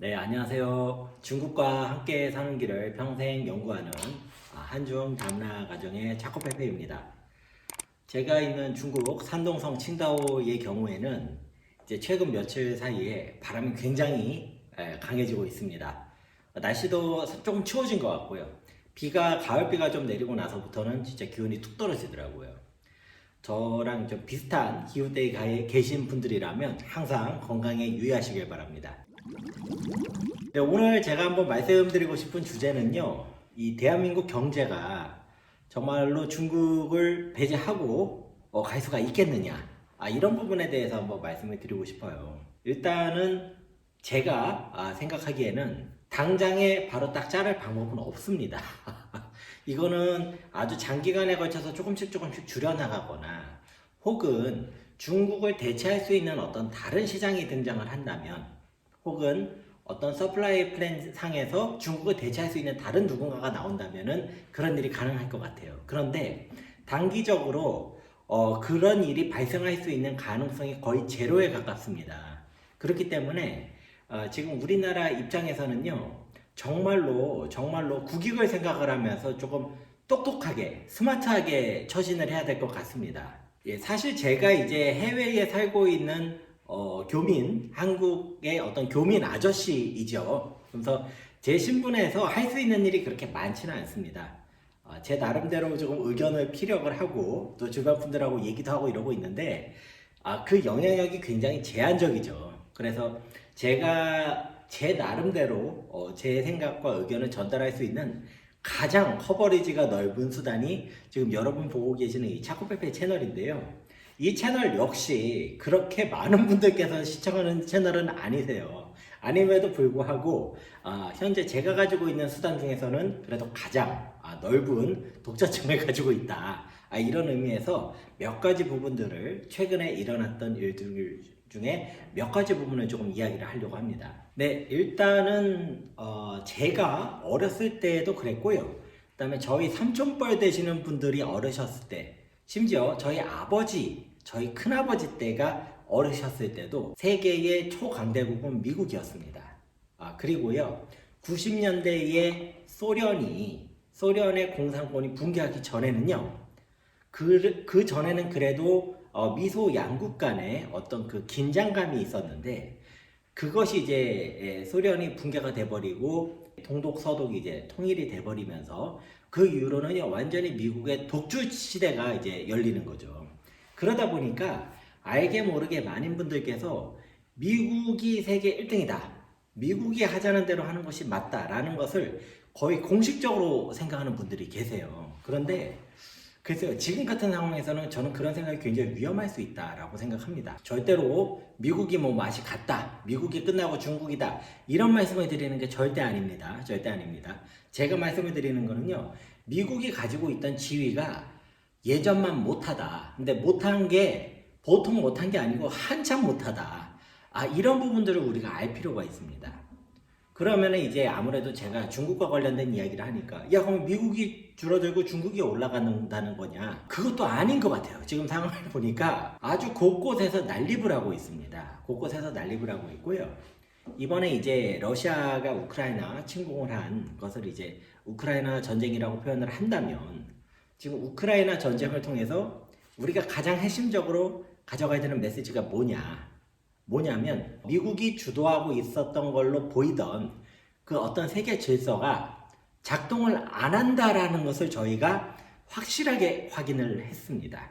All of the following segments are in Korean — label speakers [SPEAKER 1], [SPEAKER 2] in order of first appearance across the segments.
[SPEAKER 1] 네, 안녕하세요. 중국과 함께 사는 길을 평생 연구하는 한중 당나 가정의 차코페페입니다. 제가 있는 중국 산동성 칭다오의 경우에는 이제 최근 며칠 사이에 바람이 굉장히 강해지고 있습니다. 날씨도 조금 추워진 것 같고요. 가을비가 좀 내리고 나서부터는 진짜 기온이 툭 떨어지더라고요. 저랑 좀 비슷한 기후대에 계신 분들이라면 항상 건강에 유의하시길 바랍니다. 네, 오늘 제가 한번 말씀드리고 싶은 주제는요, 이 대한민국 경제가 정말로 중국을 배제하고 갈 수가 있겠느냐, 이런 부분에 대해서 한번 말씀을 드리고 싶어요. 일단은 제가 생각하기에는 당장에 바로 딱 자를 방법은 없습니다. 이거는 아주 장기간에 걸쳐서 조금씩 줄여나가거나 혹은 중국을 대체할 수 있는 어떤 다른 시장이 등장을 한다면 혹은 어떤 서플라이 플랜 상에서 중국을 대체할 수 있는 다른 누군가가 나온다면은 그런 일이 가능할 것 같아요. 그런데 단기적으로 그런 일이 발생할 수 있는 가능성이 거의 제로에 가깝습니다. 그렇기 때문에 지금 우리나라 입장에서는요, 정말로 국익을 생각을 하면서 조금 똑똑하게, 스마트하게 처신을 해야 될 것 같습니다. 예, 사실 제가 이제 해외에 살고 있는 한국의 어떤 교민 아저씨이죠. 그래서 제 신분에서 할 수 있는 일이 그렇게 많지는 않습니다. 제 나름대로 조금 의견을 피력을 하고 또 주변 분들하고 얘기도 하고 이러고 있는데 그 영향력이 굉장히 제한적이죠. 그래서 제가 제 나름대로 제 생각과 의견을 전달할 수 있는 가장 커버리지가 넓은 수단이 지금 여러분 보고 계시는 이 차코페페 채널인데요. 이 채널 역시 그렇게 많은 분들께서 시청하는 채널은 아니세요. 아님에도 불구하고 현재 제가 가지고 있는 수단 중에서는 그래도 가장 넓은 독자층을 가지고 있다. 이런 의미에서 몇 가지 부분들을 최근에 일어났던 일들 중에 몇 가지 부분을 조금 이야기를 하려고 합니다. 네, 일단은 제가 어렸을 때도 그랬고요. 그 다음에 저희 삼촌뻘 되시는 분들이 어르셨을 때, 심지어 저희 큰아버지 때가 어르셨을 때도 세계의 초강대국은 미국이었습니다. 그리고요, 90년대에 소련의 공산권이 붕괴하기 전에는요, 그 전에는 그래도 미소 양국 간에 어떤 그 긴장감이 있었는데, 그것이 이제 소련이 붕괴가 돼버리고 동독 서독이 이제 통일이 돼버리면서 그 이후로는 완전히 미국의 독주 시대가 이제 열리는 거죠. 그러다 보니까 알게 모르게 많은 분들께서 미국이 세계 1등이다. 미국이 하자는 대로 하는 것이 맞다라는 것을 거의 공식적으로 생각하는 분들이 계세요. 그런데 글쎄요, 지금 같은 상황에서는 저는 그런 생각이 굉장히 위험할 수 있다라고 생각합니다. 절대로 미국이 뭐 맛이 같다, 미국이 끝나고 중국이다, 이런 말씀을 드리는 게 절대 아닙니다. 절대 아닙니다. 제가 말씀을 드리는 거는요, 미국이 가지고 있던 지위가 예전만 못하다. 근데 못한 게 보통 못한 게 아니고 한참 못하다. 이런 부분들을 우리가 알 필요가 있습니다. 그러면은 이제 아무래도 제가 중국과 관련된 이야기를 하니까 그럼 미국이 줄어들고 중국이 올라간다는 거냐? 그것도 아닌 것 같아요. 지금 상황을 보니까 아주 곳곳에서 난립을 하고 있습니다. 곳곳에서 난립을 하고 있고요. 이번에 이제 러시아가 우크라이나 침공을 한 것을 이제 우크라이나 전쟁이라고 표현을 한다면 지금 우크라이나 전쟁을 통해서 우리가 가장 핵심적으로 가져가야 되는 메시지가 뭐냐면 미국이 주도하고 있었던 걸로 보이던 그 어떤 세계 질서가 작동을 안 한다라는 것을 저희가 확실하게 확인을 했습니다.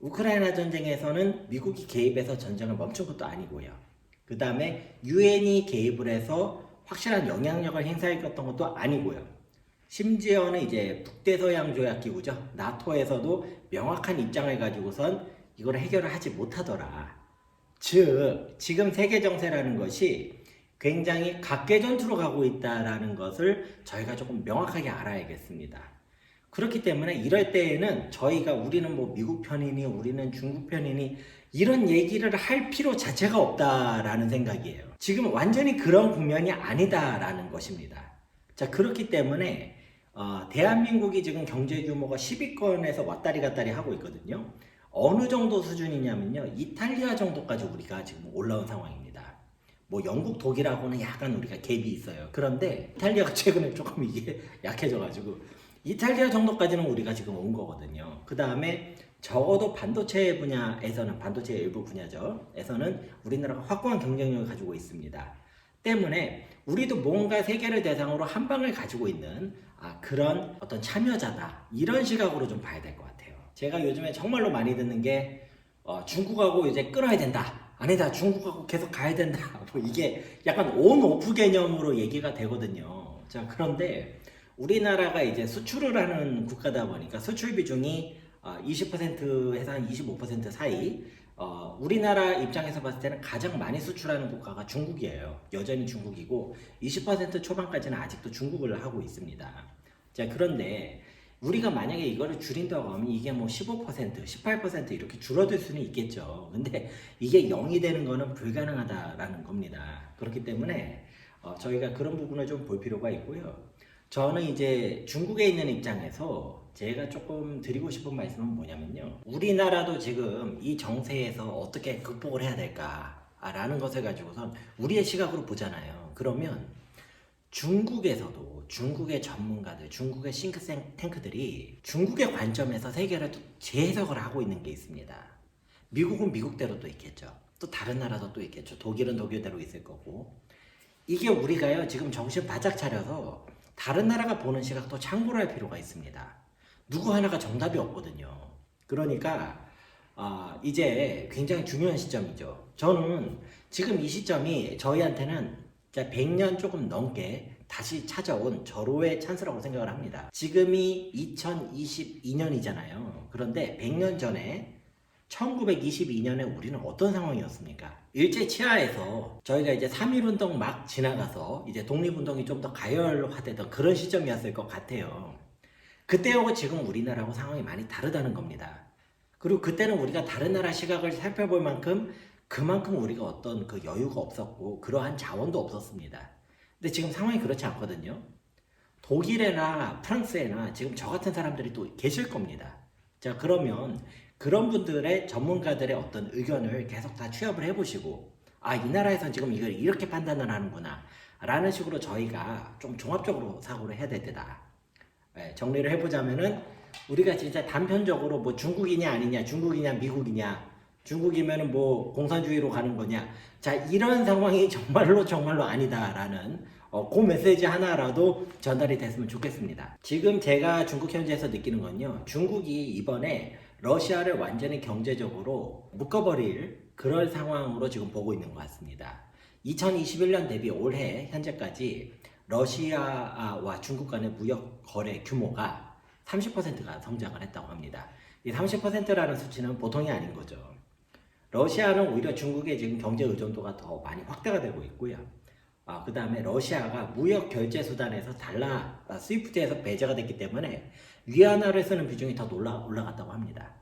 [SPEAKER 1] 우크라이나 전쟁에서는 미국이 개입해서 전쟁을 멈춘 것도 아니고요. 그 다음에 유엔이 개입을 해서 확실한 영향력을 행사했던 것도 아니고요. 심지어는 이제 북대서양 조약 기구죠. 나토에서도 명확한 입장을 가지고선 이걸 해결을 하지 못하더라. 즉, 지금 세계 정세라는 것이 굉장히 각계 전투로 가고 있다라는 것을 저희가 조금 명확하게 알아야겠습니다. 그렇기 때문에 이럴 때에는 우리는 뭐 미국 편이니 우리는 중국 편이니 이런 얘기를 할 필요 자체가 없다라는 생각이에요. 지금 완전히 그런 국면이 아니다라는 것입니다. 자, 그렇기 때문에 대한민국이 지금 경제 규모가 10위권에서 왔다리 갔다리 하고 있거든요. 어느 정도 수준이냐면요, 이탈리아 정도까지 우리가 지금 올라온 상황입니다. 뭐 영국, 독일하고는 약간 우리가 갭이 있어요. 그런데 이탈리아가 최근에 조금 이게 약해져가지고 이탈리아 정도까지는 우리가 지금 온 거거든요. 그 다음에 적어도 반도체 분야에서는, 반도체 일부 분야죠. 에서는 우리나라가 확고한 경쟁력을 가지고 있습니다. 때문에 우리도 뭔가 세계를 대상으로 한 방을 가지고 있는 그런 어떤 참여자다. 이런 시각으로 좀 봐야 될 것 같아요. 제가 요즘에 정말로 많이 듣는 게 중국하고 이제 끊어야 된다. 아니다, 중국하고 계속 가야 된다. 뭐 이게 약간 온-오프 개념으로 얘기가 되거든요. 자, 그런데 우리나라가 이제 수출을 하는 국가다 보니까 수출 비중이 20%에서 한 25% 사이, 우리나라 입장에서 봤을 때는 가장 많이 수출하는 국가가 중국이에요. 여전히 중국이고 20% 초반까지는 아직도 중국을 하고 있습니다. 자, 그런데 우리가 만약에 이거를 줄인다고 하면 이게 뭐 15%, 18% 이렇게 줄어들 수는 있겠죠. 근데 이게 0이 되는 거는 불가능하다라는 겁니다. 그렇기 때문에 저희가 그런 부분을 좀 볼 필요가 있고요. 저는 이제 중국에 있는 입장에서 제가 조금 드리고 싶은 말씀은 뭐냐면요. 우리나라도 지금 이 정세에서 어떻게 극복을 해야 될까라는 것을 가지고선 우리의 시각으로 보잖아요. 그러면 중국에서도 중국의 전문가들, 중국의 싱크탱크들이 중국의 관점에서 세계를 또 재해석을 하고 있는 게 있습니다. 미국은 미국대로 또 있겠죠. 또 다른 나라도 또 있겠죠. 독일은 독일대로 있을 거고. 이게 우리가요, 지금 정신 바짝 차려서 다른 나라가 보는 시각도 참고를 할 필요가 있습니다. 누구 하나가 정답이 없거든요. 그러니까 이제 굉장히 중요한 시점이죠. 저는 지금 이 시점이 저희한테는 100년 조금 넘게 다시 찾아온 절호의 찬스라고 생각을 합니다. 지금이 2022년이잖아요. 그런데 100년 전에 1922년에 우리는 어떤 상황이었습니까? 일제 치하에서 저희가 이제 3.1운동 막 지나가서 이제 독립운동이 좀 더 가열화되던 그런 시점이었을 것 같아요. 그때하고 지금 우리나라하고 상황이 많이 다르다는 겁니다. 그리고 그때는 우리가 다른 나라 시각을 살펴볼 만큼 그만큼 우리가 어떤 그 여유가 없었고 그러한 자원도 없었습니다. 근데 지금 상황이 그렇지 않거든요. 독일이나 프랑스에나 지금 저 같은 사람들이 또 계실 겁니다. 자, 그러면 그런 분들의 전문가들의 어떤 의견을 계속 다 취합을 해보시고 이 나라에선 지금 이걸 이렇게 판단을 하는구나 라는 식으로 저희가 좀 종합적으로 사고를 해야 될 때다. 정리를 해보자면은 우리가 진짜 단편적으로 뭐 중국이냐 아니냐, 중국이냐 미국이냐, 중국이면은 뭐 공산주의로 가는 거냐, 자, 이런 상황이 정말로 아니다라는 그 메시지 하나라도 전달이 됐으면 좋겠습니다. 지금 제가 중국 현지에서 느끼는 건요, 중국이 이번에 러시아를 완전히 경제적으로 묶어버릴 그럴 상황으로 지금 보고 있는 것 같습니다. 2021년 대비 올해 현재까지 러시아와 중국 간의 무역 거래 규모가 30%가 성장을 했다고 합니다. 이 30%라는 수치는 보통이 아닌 거죠. 러시아는 오히려 중국의 지금 경제 의존도가 더 많이 확대가 되고 있고요. 그 다음에 러시아가 무역 결제 수단에서 달러, 스위프트에서 배제가 됐기 때문에 위안화를 쓰는 비중이 더 올라갔다고 합니다.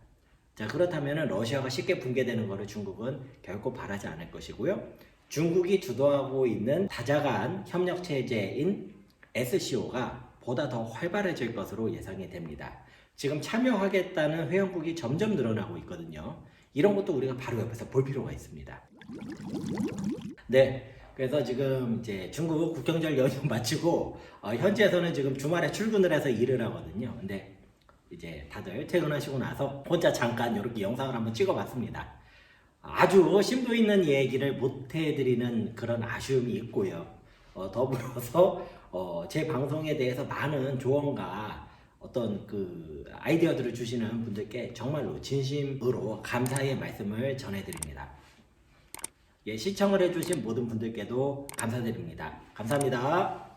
[SPEAKER 1] 자, 그렇다면 러시아가 쉽게 붕괴되는 것을 중국은 결코 바라지 않을 것이고요. 중국이 주도하고 있는 다자간 협력 체제인 SCO가 보다 더 활발해질 것으로 예상이 됩니다. 지금 참여하겠다는 회원국이 점점 늘어나고 있거든요. 이런 것도 우리가 바로 옆에서 볼 필요가 있습니다. 네, 그래서 지금 이제 중국 국경절 연휴 마치고 현지에서는 지금 주말에 출근을 해서 일을 하거든요. 근데 이제 다들 퇴근하시고 나서 혼자 잠깐 이렇게 영상을 한번 찍어봤습니다. 아주 심도 있는 얘기를 못 해드리는 그런 아쉬움이 있고요. 더불어서 제 방송에 대해서 많은 조언과 어떤 그 아이디어들을 주시는 분들께 정말로 진심으로 감사의 말씀을 전해드립니다. 예, 시청을 해주신 모든 분들께도 감사드립니다. 감사합니다.